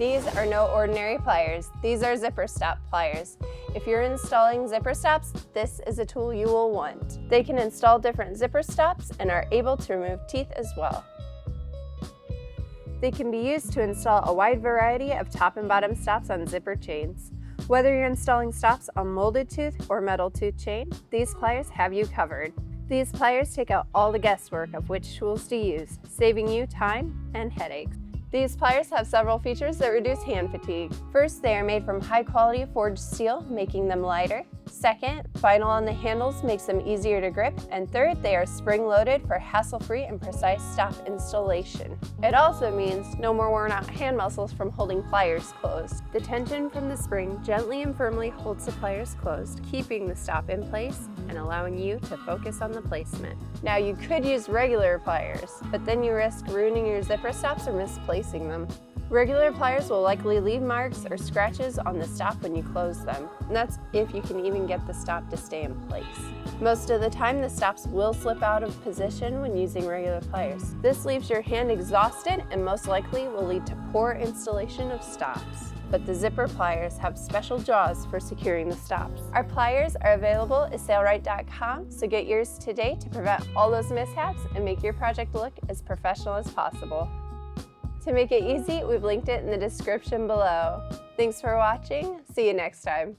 These are no ordinary pliers. These are Zipper Stop Pliers. If you're installing zipper stops, this is a tool you will want. They can install different zipper stops and are able to remove teeth as well. They can be used to install a wide variety of top and bottom stops on zipper chains. Whether you're installing stops on molded tooth or metal tooth chain, these pliers have you covered. These pliers take out all the guesswork of which tools to use, saving you time and headaches. These pliers have several features that reduce hand fatigue. First, they are made from high-quality forged steel, making them lighter. Second, vinyl on the handles makes them easier to grip. And third, they are spring-loaded for hassle-free and precise stop installation. It also means no more worn-out hand muscles from holding pliers closed. The tension from the spring gently and firmly holds the pliers closed, keeping the stop in place and allowing you to focus on the placement. Now, you could use regular pliers, but then you risk ruining your zipper stops or misplacing them. Regular pliers will likely leave marks or scratches on the stop when you close them, and that's if you can even get the stop to stay in place. Most of the time, the stops will slip out of position when using regular pliers. This leaves your hand exhausted and most likely will lead to poor installation of stops. But the zipper pliers have special jaws for securing the stops. Our pliers are available at Sailrite.com, so get yours today to prevent all those mishaps and make your project look as professional as possible. To make it easy, we've linked it in the description below. Thanks for watching. See you next time.